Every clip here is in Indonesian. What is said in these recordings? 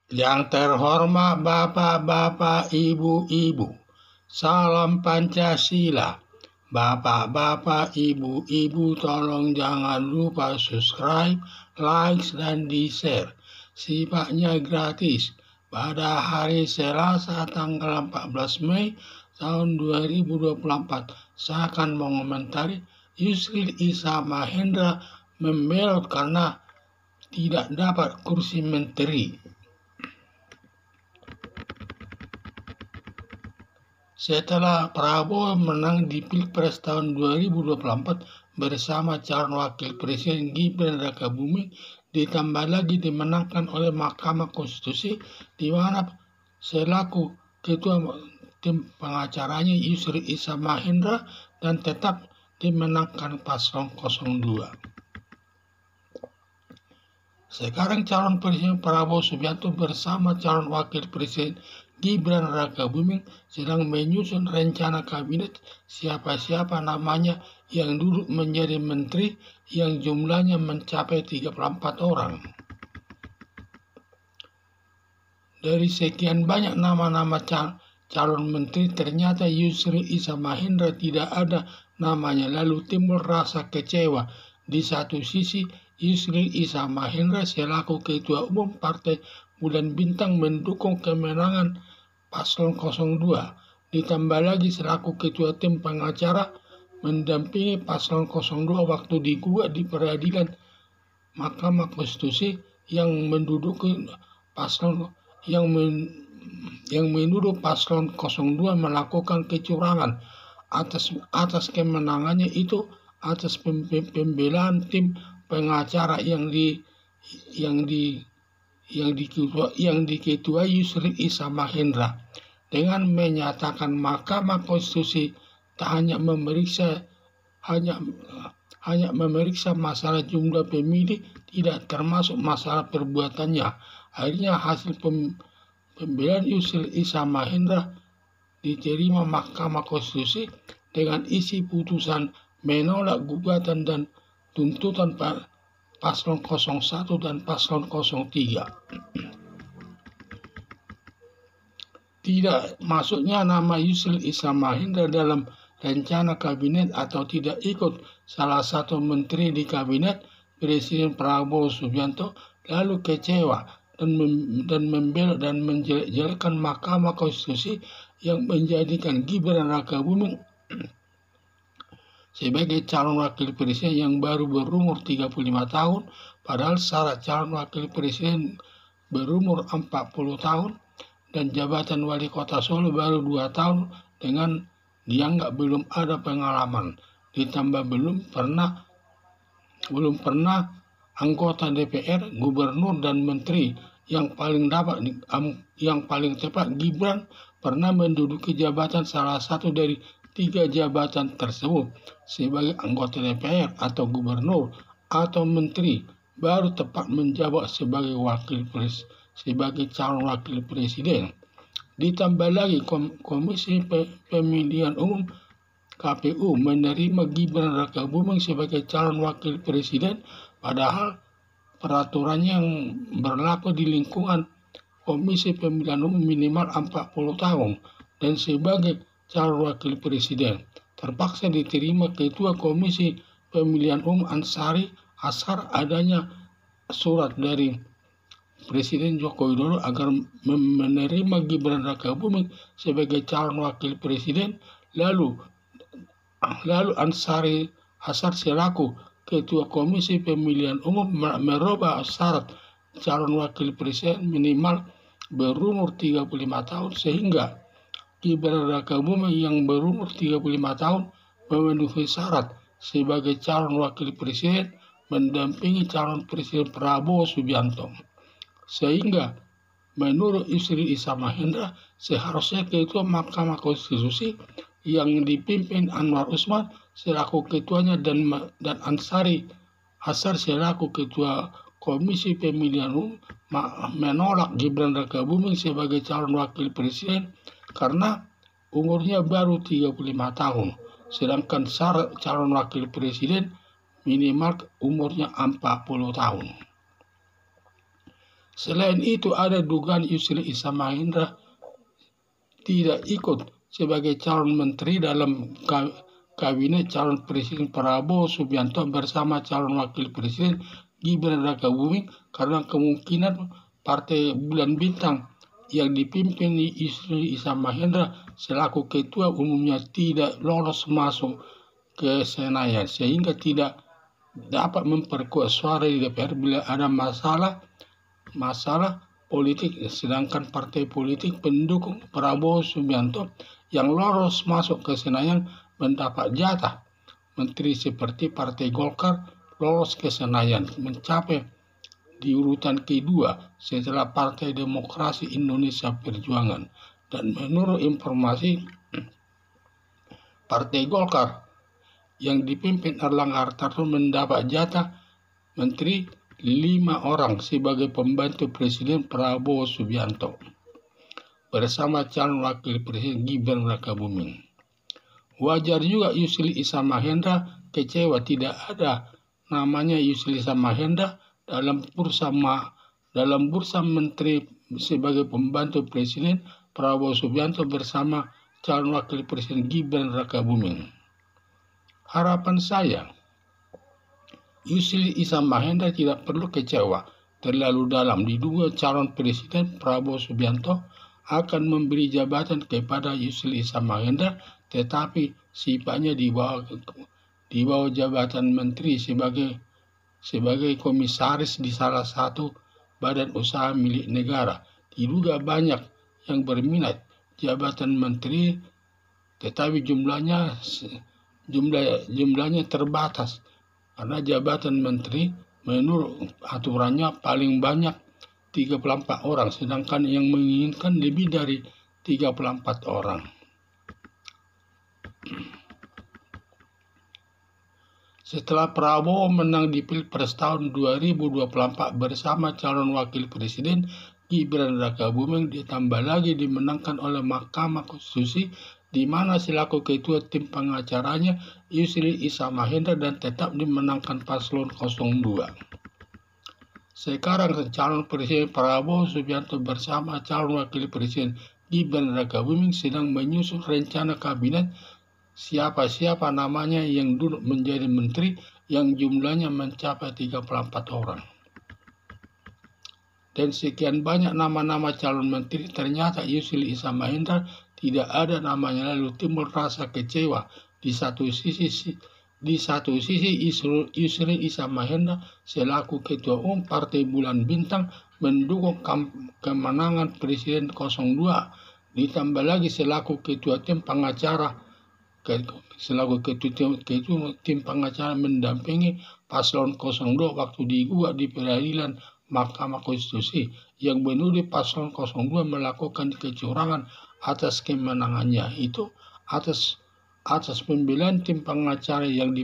Yang terhormat Bapak-bapak, Ibu-ibu, salam Pancasila. Bapak-bapak, Ibu-ibu, tolong jangan lupa subscribe, like, dan di-share. Sifatnya gratis. Pada hari Selasa tanggal 14 Mei tahun 2024, saya akan mengomentari Yusril Iza Mahendra membelot karena tidak dapat kursi menteri. Setelah Prabowo menang di Pilpres tahun 2024 bersama calon wakil presiden Gibran Rakabuming, ditambah lagi dimenangkan oleh Mahkamah Konstitusi, di mana selaku ketua tim pengacaranya Yusril Iza Mahendra dan tetap dimenangkan paslon 02. Sekarang calon presiden Prabowo Subianto bersama calon wakil presiden Gibran Rakabuming sedang menyusun rencana kabinet siapa-siapa namanya yang duduk menjadi menteri yang jumlahnya mencapai 34 orang. Dari sekian banyak nama-nama calon menteri, ternyata Yusril Iza Mahendra tidak ada namanya. Lalu timbul rasa kecewa. Di satu sisi, Yusril Iza Mahendra selaku Ketua Umum Partai Bulan Bintang mendukung kemenangan paslon 02. Ditambah lagi selaku Ketua Tim Pengacara mendampingi paslon 02 waktu digugat di peradilan Mahkamah Konstitusi yang menduduki paslon yang menuduh paslon 02 melakukan kecurangan. Atas kemenangannya itu, atas pembelaan tim pengacara yang diketuai Yusril Iza Mahendra, dengan menyatakan Mahkamah Konstitusi tak hanya memeriksa masalah jumlah pemilih, tidak termasuk masalah perbuatannya. Akhirnya hasil pembelaan Yusril Iza Mahendra diterima Mahkamah Konstitusi dengan isi putusan menolak gugatan dan tuntutan paslon 01 dan paslon 03. Tidak masuknya nama Yusril Iza Mahendra dalam rencana kabinet atau tidak ikut salah satu menteri di kabinet Presiden Prabowo Subianto lalu kecewa dan membelot dan menjelek-jelekan Mahkamah Konstitusi yang menjadikan Gibran Rakabuming sebagai calon wakil presiden yang baru berumur 35 tahun, padahal syarat calon wakil presiden berumur 40 tahun, dan jabatan wali kota Solo baru 2 tahun dengan dianggap belum ada pengalaman. Ditambah belum pernah anggota DPR, gubernur, dan menteri. Yang paling tepat, Gibran pernah menduduki jabatan salah satu dari 3 jabatan tersebut sebagai anggota DPR atau gubernur atau menteri, baru tepat menjabat sebagai calon wakil presiden. Ditambah lagi Komisi Pemilihan Umum KPU menerima Gibran Rakabuming sebagai calon wakil presiden, padahal peraturan yang berlaku di lingkungan Komisi Pemilihan Umum minimal 40 tahun dan sebagai calon wakil presiden terpaksa diterima Ketua Komisi Pemilihan Umum Ansari Azhar adanya surat dari Presiden Joko Widodo agar menerima Gibran Rakabuming sebagai calon wakil presiden. Lalu Ansari Azhar selaku Ketua Komisi Pemilihan Umum merubah syarat calon wakil presiden minimal berumur 35 tahun sehingga Gibran Rakabuming yang berumur 35 tahun memenuhi syarat sebagai calon wakil presiden mendampingi calon presiden Prabowo Subianto. Sehingga menurut Yusril Iza Mahendra seharusnya Ketua Mahkamah Konstitusi yang dipimpin Anwar Usman selaku ketuanya dan Ansari Azhar selaku Ketua Komisi Pemilihan Umum menolak Gibran Rakabuming sebagai calon wakil presiden karena umurnya baru 35 tahun, sedangkan syarat calon wakil presiden minimal umurnya 40 tahun. Selain itu ada dugaan Yusril Iza Mahendra tidak ikut sebagai calon menteri dalam kabinet calon presiden Prabowo Subianto bersama calon wakil presiden Gibran Rakabuming karena kemungkinan Partai Bulan Bintang yang dipimpin Yusril Iza Mahendra selaku ketua umumnya tidak lolos masuk ke Senayan sehingga tidak dapat memperkuat suara di DPR bila ada masalah politik, sedangkan partai politik pendukung Prabowo Subianto yang lolos masuk ke Senayan mendapat jatah menteri seperti Partai Golkar lolos ke Senayan mencapai di urutan kedua setelah Partai Demokrasi Indonesia Perjuangan. Dan menurut informasi Partai Golkar yang dipimpin Erlangga Hartarto mendapat jatah menteri 5 orang sebagai pembantu Presiden Prabowo Subianto bersama calon wakil presiden Gibran Rakabuming. Wajar juga Yusril Iza Mahendra kecewa tidak ada namanya Yusril Iza Mahendra dalam bursa menteri sebagai pembantu Presiden Prabowo Subianto bersama calon wakil presiden Gibran Rakabuming. Harapan saya Yusril Iza Mahendra tidak perlu kecewa terlalu dalam. Diduga calon presiden Prabowo Subianto akan memberi jabatan kepada Yusril Iza Mahendra, tetapi sifatnya di bawah jabatan menteri sebagai komisaris di salah satu badan usaha milik negara. Diduga banyak yang berminat jabatan menteri, tetapi jumlahnya terbatas. Karena jabatan menteri menurut aturannya paling banyak 34 orang, sedangkan yang menginginkan lebih dari 34 orang. Setelah Prabowo menang di Pilpres tahun 2024 bersama calon wakil presiden Gibran Rakabuming, ditambah lagi dimenangkan oleh Mahkamah Konstitusi di mana selaku ketua tim pengacaranya Yusril Iza Mahendra dan tetap dimenangkan paslon 02. Sekarang calon presiden Prabowo Subianto bersama calon wakil presiden Gibran Rakabuming sedang menyusun rencana kabinet siapa-siapa namanya yang duduk menjadi menteri yang jumlahnya mencapai 34 orang. Dan sekian banyak nama-nama calon menteri, ternyata Yusril Iza Mahendra tidak ada namanya, lalu timbul rasa kecewa. Di satu sisi Yusril Iza Mahendra selaku ketua umum Partai Bulan Bintang mendukung kemenangan Presiden 02, ditambah lagi selaku ketua tim pengacara mendampingi paslon 02 waktu digugat di peradilan Mahkamah Konstitusi yang menuduh paslon 02 melakukan kecurangan atas kemenangannya itu atas pembelaan tim pengacara yang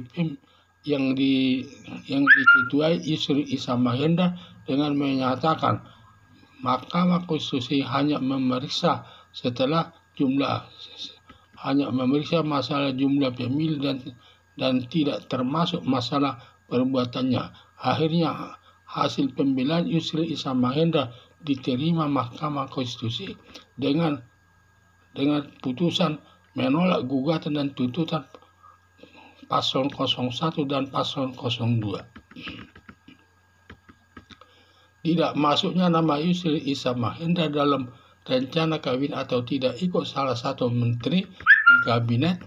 diketuai Yusril Iza Mahendra dengan menyatakan Mahkamah Konstitusi hanya memeriksa masalah jumlah pemilih dan tidak termasuk masalah perbuatannya. Akhirnya hasil pembelaan Yusril Iza Mahendra diterima Mahkamah Konstitusi dengan putusan menolak gugatan dan tuntutan paslon 01 dan paslon 02. Tidak masuknya nama Yusril Iza Mahendra dalam rencana kabinet atau tidak ikut salah satu menteri di kabinet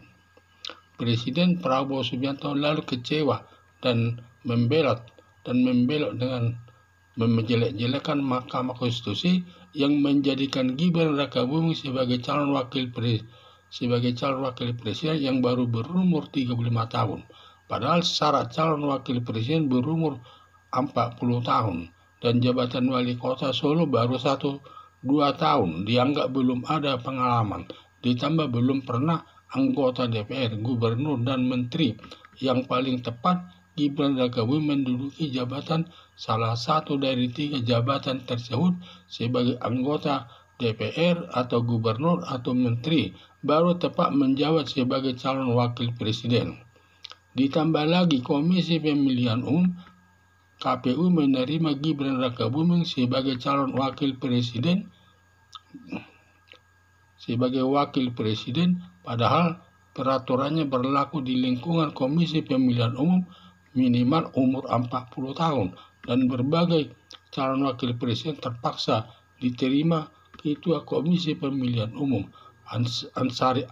Presiden Prabowo Subianto lalu kecewa dan membelot dengan menjelek-jelekan Mahkamah Konstitusi yang menjadikan Gibran Rakabuming sebagai calon wakil presiden yang baru berumur 35 tahun. Padahal syarat calon wakil presiden berumur 40 tahun dan jabatan wali kota Solo baru 1-2 tahun, dianggap belum ada pengalaman. Ditambah belum pernah anggota DPR, gubernur dan menteri. Yang paling tepat Gibran Rakabuming menduduki jabatan salah satu dari 3 jabatan tersebut sebagai anggota DPR atau gubernur atau menteri, baru tepat menjabat sebagai calon wakil presiden. Ditambah lagi Komisi Pemilihan Umum KPU menerima Gibran Rakabuming sebagai calon wakil presiden padahal peraturannya berlaku di lingkungan Komisi Pemilihan Umum minimal umur 40 tahun dan berbagai calon wakil presiden terpaksa diterima Ketua Komisi Pemilihan Umum Ansari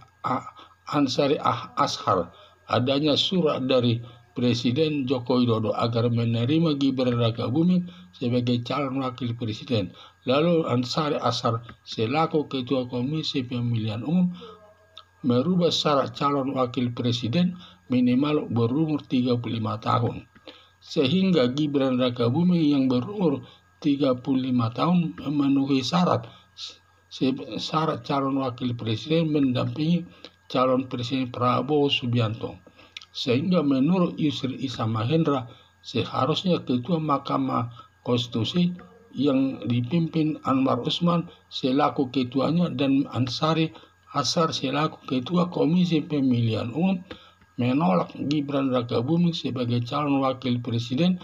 Ashar. Adanya surat dari Presiden Joko Widodo agar menerima Gibran Rakabuming sebagai calon wakil presiden. Lalu Ansari Ashar selaku Ketua Komisi Pemilihan Umum merubah syarat calon wakil presiden minimal berumur 35 tahun. Sehingga Gibran Rakabuming yang berumur 35 tahun memenuhi syarat calon wakil presiden mendampingi calon presiden Prabowo Subianto. Sehingga menurut Yusril Iza Mahendra seharusnya Ketua Mahkamah Konstitusi yang dipimpin Anwar Usman selaku ketuanya dan Ansari Ashar selaku Ketua Komisi Pemilihan Umum menolak Gibran Rakabuming sebagai calon wakil presiden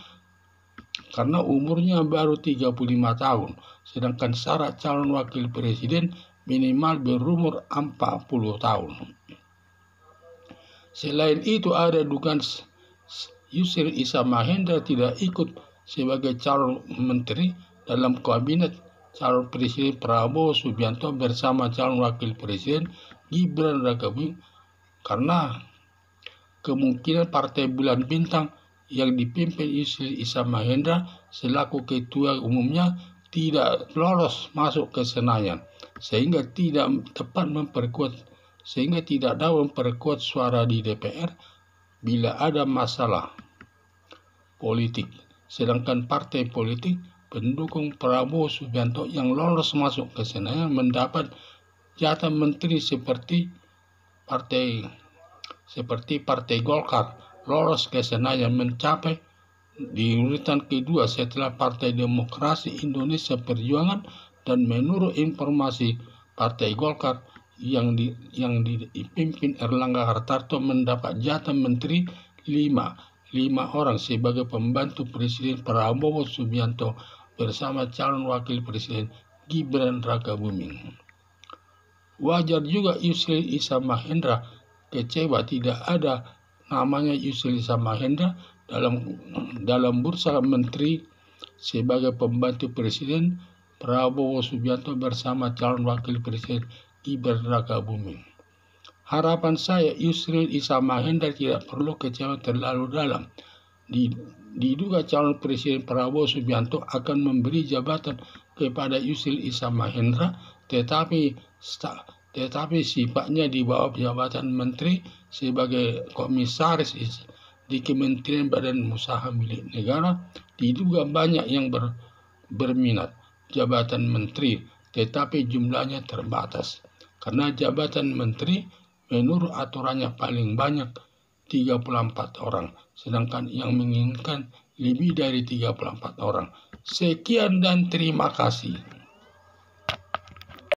karena umurnya baru 35 tahun, sedangkan syarat calon wakil presiden minimal berumur 40 tahun. Selain itu ada dugaan Yusril Iza Mahendra tidak ikut sebagai calon menteri dalam kabinet calon presiden Prabowo Subianto bersama calon wakil presiden Gibran Rakabuming karena kemungkinan Partai Bulan Bintang yang dipimpin Yusril Iza Mahendra selaku ketua umumnya tidak lolos masuk ke Senayan sehingga tidak dapat memperkuat suara di DPR bila ada masalah politik. Sedangkan partai politik pendukung Prabowo Subianto yang lolos masuk ke Senayan mendapat jatah menteri seperti Partai Golkar lolos ke Senayan mencapai di urutan kedua setelah Partai Demokrasi Indonesia Perjuangan, dan menurut informasi Partai Golkar yang dipimpin Erlangga Hartarto mendapat jatah menteri 5 orang sebagai pembantu Presiden Prabowo Subianto bersama calon wakil presiden Gibran Rakabuming. Wajar juga Yusril Iza Mahendra kecewa tidak ada namanya Yusril Iza Mahendra dalam bursa menteri sebagai pembantu presiden Prabowo Subianto bersama calon wakil presiden Gibran Rakabuming. Harapan saya Yusril Iza Mahendra tidak perlu kecewa terlalu dalam. Diduga calon presiden Prabowo Subianto akan memberi jabatan kepada Yusril Iza Mahendra, tetapi sifatnya di bawah jabatan menteri sebagai komisaris di Kementerian Badan Usaha Milik Negara. Diduga banyak yang berminat jabatan menteri, tetapi jumlahnya terbatas. Karena jabatan menteri menurut aturannya paling banyak 34 orang, sedangkan yang menginginkan lebih dari 34 orang. Sekian dan terima kasih.